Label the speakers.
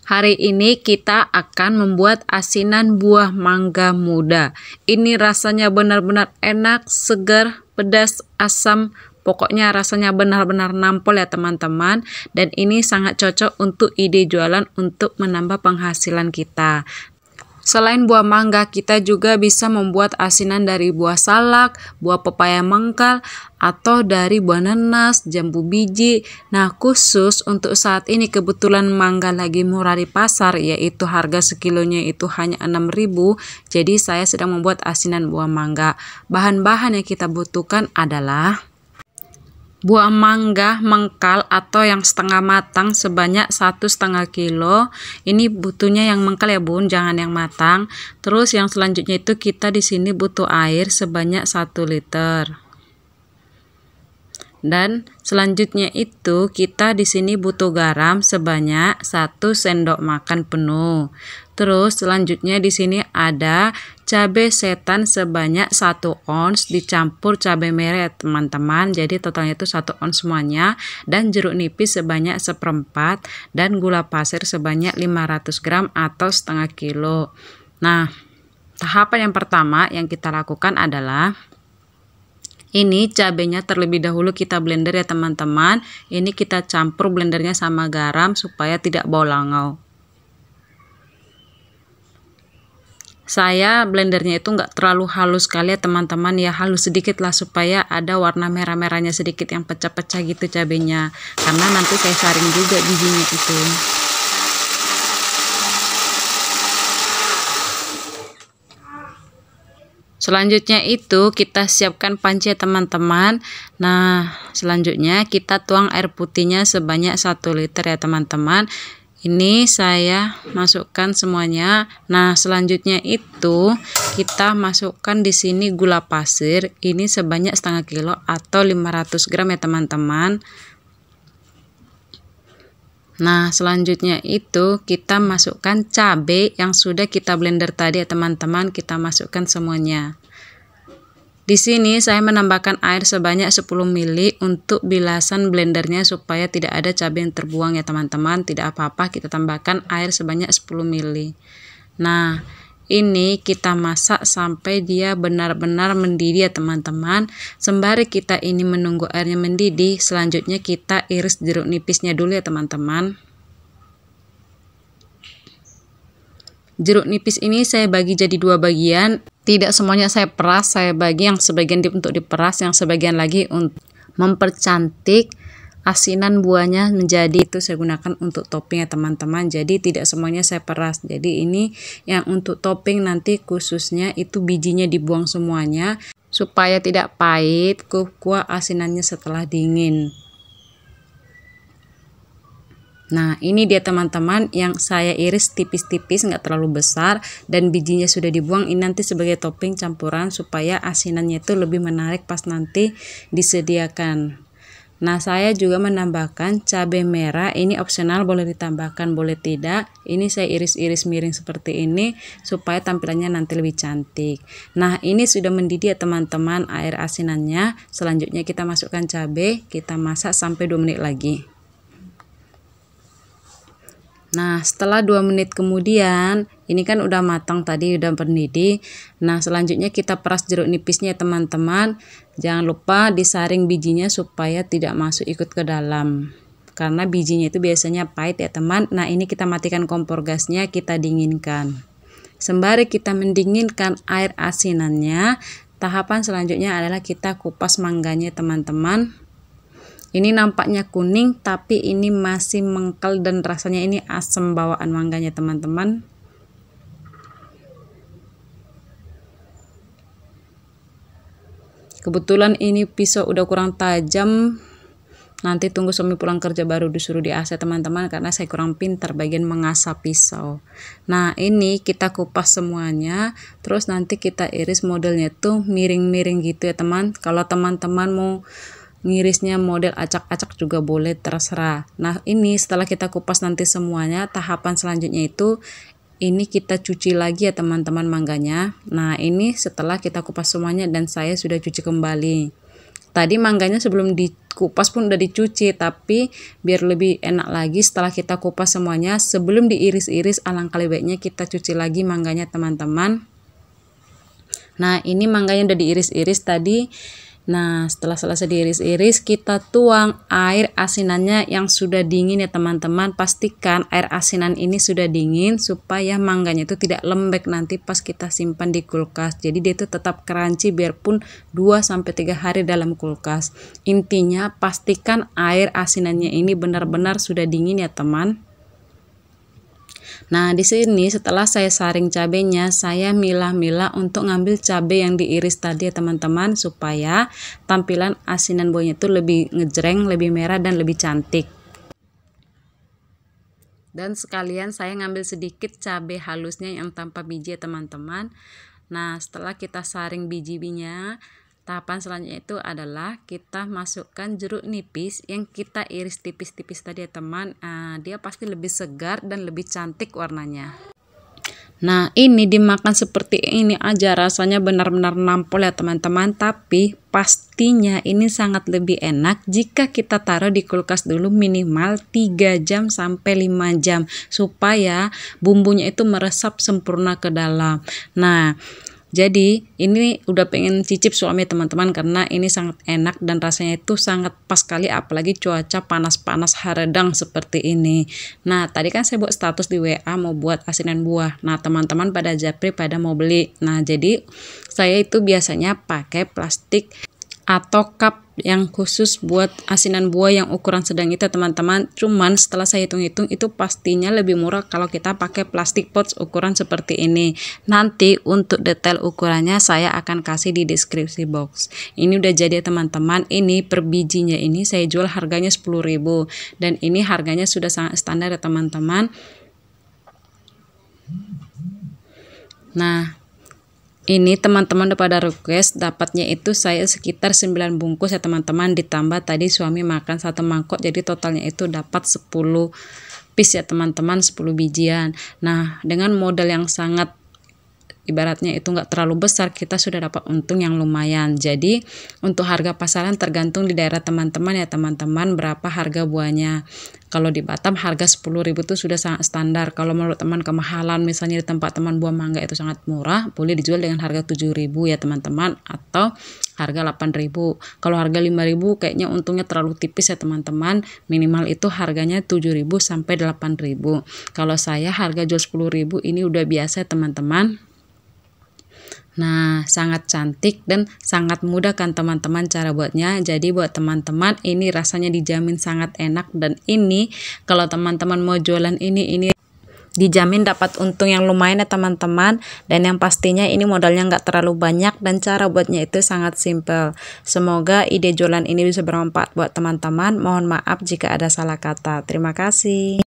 Speaker 1: Hari ini kita akan membuat asinan buah mangga muda. Ini rasanya benar-benar enak, segar, pedas, asam. Pokoknya rasanya benar-benar nampol ya teman-teman. Dan ini sangat cocok untuk ide jualan untuk menambah penghasilan kita. Selain buah mangga, kita juga bisa membuat asinan dari buah salak, buah pepaya mangkal, atau dari buah nanas, jambu biji. Nah, khusus untuk saat ini kebetulan mangga lagi murah di pasar, yaitu harga sekilonya itu hanya 6.000. Jadi saya sedang membuat asinan buah mangga. Bahan-bahan yang kita butuhkan adalah buah mangga mengkal atau yang setengah matang sebanyak 1,5 kilo. Ini butuhnya yang mengkal ya bun, jangan yang matang. Terus yang selanjutnya itu kita di sini butuh air sebanyak 1 liter. Dan selanjutnya itu kita di sini butuh garam sebanyak 1 sendok makan penuh. Terus selanjutnya di sini ada cabai setan sebanyak 1 ons dicampur cabai merah teman-teman. Jadi totalnya itu 1 ons semuanya, dan jeruk nipis sebanyak 1/4 dan gula pasir sebanyak 500 gram atau setengah kilo. Nah, tahapan yang pertama yang kita lakukan adalah ini cabenya terlebih dahulu kita blender ya teman-teman. Ini kita campur blendernya sama garam supaya tidak bau langau. Saya blendernya itu nggak terlalu halus sekali ya teman-teman, ya halus sedikit lah supaya ada warna merah-merahnya sedikit yang pecah-pecah gitu cabenya. Karena nanti saya saring juga bijinya itu. Selanjutnya itu kita siapkan panci ya teman-teman. Nah, selanjutnya kita tuang air putihnya sebanyak 1 liter ya teman-teman. Ini saya masukkan semuanya. Nah, selanjutnya itu kita masukkan di sini gula pasir. Ini sebanyak setengah kilo atau 500 gram ya teman-teman. Nah, selanjutnya itu kita masukkan cabai yang sudah kita blender tadi ya teman-teman, kita masukkan semuanya. Di sini saya menambahkan air sebanyak 10 ml untuk bilasan blendernya supaya tidak ada cabai yang terbuang ya teman-teman. Tidak apa-apa, kita tambahkan air sebanyak 10 ml. Nah, ini kita masak sampai dia benar-benar mendidih ya teman-teman. Sembari kita ini menunggu airnya mendidih, selanjutnya kita iris jeruk nipisnya dulu ya teman-teman. Jeruk nipis ini saya bagi jadi 2 bagian. Tidak semuanya saya peras, saya bagi yang sebagian untuk diperas, yang sebagian lagi untuk mempercantik asinan buahnya menjadi itu saya gunakan untuk topping ya teman-teman. Jadi tidak semuanya saya peras. Jadi ini yang untuk topping nanti khususnya itu bijinya dibuang semuanya supaya tidak pahit kuah asinannya setelah dingin. Nah, ini dia teman-teman yang saya iris tipis-tipis, nggak terlalu besar, dan bijinya sudah dibuang. Ini nanti sebagai topping campuran supaya asinannya itu lebih menarik pas nanti disediakan. Nah, saya juga menambahkan cabai merah. Ini opsional, boleh ditambahkan, boleh tidak. Ini saya iris-iris miring seperti ini supaya tampilannya nanti lebih cantik. Nah, ini sudah mendidih ya teman-teman air asinannya. Selanjutnya kita masukkan cabai, kita masak sampai 2 menit lagi. Nah, setelah 2 menit kemudian, ini kan udah matang tadi, udah mendidih. Nah, selanjutnya kita peras jeruk nipisnya teman-teman. Jangan lupa disaring bijinya supaya tidak masuk ikut ke dalam. Karena bijinya itu biasanya pahit ya teman. Nah, ini kita matikan kompor gasnya, kita dinginkan. Sembari kita mendinginkan air asinannya, tahapan selanjutnya adalah kita kupas mangganya teman-teman. Ini nampaknya kuning, tapi ini masih mengkal dan rasanya ini asam bawaan mangganya teman-teman. Kebetulan ini pisau udah kurang tajam. Nanti tunggu suami pulang kerja baru disuruh diasah teman-teman, karena saya kurang pintar bagian mengasah pisau. Nah, ini kita kupas semuanya. Terus nanti kita iris modelnya tuh miring-miring gitu ya teman. Kalau teman-teman mau ngirisnya model acak-acak juga boleh, terserah. Nah, ini setelah kita kupas nanti semuanya, tahapan selanjutnya itu ini kita cuci lagi ya teman-teman mangganya. Nah, ini setelah kita kupas semuanya dan saya sudah cuci kembali. tadi mangganya sebelum dikupas pun udah dicuci, tapi biar lebih enak lagi setelah kita kupas semuanya sebelum diiris-iris, alangkah lebih baiknya kita cuci lagi mangganya teman-teman. Nah, ini mangganya udah diiris-iris tadi. Nah, setelah selesai diiris-iris, kita tuang air asinannya yang sudah dingin ya teman-teman. Pastikan air asinan ini sudah dingin supaya mangganya itu tidak lembek nanti pas kita simpan di kulkas. Jadi dia itu tetap crunchy biarpun 2-3 hari dalam kulkas. Intinya pastikan air asinannya ini benar-benar sudah dingin ya teman. Nah, di sini setelah saya saring cabenya, saya milah-milah untuk ngambil cabai yang diiris tadi ya teman-teman, supaya tampilan asinan buahnya itu lebih ngejreng, lebih merah dan lebih cantik. Dan sekalian saya ngambil sedikit cabai halusnya yang tanpa biji ya teman-teman. Nah, setelah kita saring biji-bijinya, tahapan selanjutnya itu adalah kita masukkan jeruk nipis yang kita iris tipis-tipis tadi ya teman. Dia pasti lebih segar dan lebih cantik warnanya. Nah, ini dimakan seperti ini aja rasanya benar-benar nampol ya teman-teman. Tapi pastinya ini sangat lebih enak jika kita taruh di kulkas dulu minimal 3 jam sampai 5 jam supaya bumbunya itu meresap sempurna ke dalam. Nah, jadi ini udah pengen cicip suami teman-teman karena ini sangat enak dan rasanya itu sangat pas sekali apalagi cuaca panas-panas haredang seperti ini. Nah, tadi kan saya buat status di WA mau buat asinan buah. Nah, teman-teman pada japri pada mau beli. Nah, jadi saya itu biasanya pakai plastik atau cup yang khusus buat asinan buah yang ukuran sedang itu teman-teman. Cuman setelah saya hitung-hitung itu pastinya lebih murah kalau kita pakai plastik pouch ukuran seperti ini. Nanti untuk detail ukurannya saya akan kasih di deskripsi box. Ini udah jadi teman-teman. Ini per bijinya ini saya jual harganya 10.000 dan ini harganya sudah sangat standar ya teman-teman. Nah, ini teman-teman udah pada request, dapatnya itu saya sekitar 9 bungkus ya teman-teman, ditambah tadi suami makan 1 mangkok, jadi totalnya itu dapat 10 piece ya teman-teman, 10 bijian. Nah, dengan modal yang sangat ibaratnya itu nggak terlalu besar, kita sudah dapat untung yang lumayan. Jadi untuk harga pasaran tergantung di daerah teman-teman ya teman-teman berapa harga buahnya. Kalau di Batam harga 10.000 itu sudah sangat standar. Kalau menurut teman kemahalan misalnya di tempat teman buah mangga itu sangat murah, boleh dijual dengan harga 7.000 ya teman-teman atau harga 8.000. Kalau harga 5.000 kayaknya untungnya terlalu tipis ya teman-teman. Minimal itu harganya 7.000 sampai 8.000. Kalau saya harga jual 10.000 ini udah biasa ya teman-teman. Nah, sangat cantik dan sangat mudah kan teman-teman cara buatnya. Jadi buat teman-teman ini rasanya dijamin sangat enak dan ini kalau teman-teman mau jualan ini dijamin dapat untung yang lumayan ya teman-teman. Dan yang pastinya ini modalnya nggak terlalu banyak dan cara buatnya itu sangat simple. Semoga ide jualan ini bisa bermanfaat buat teman-teman. Mohon maaf jika ada salah kata. Terima kasih.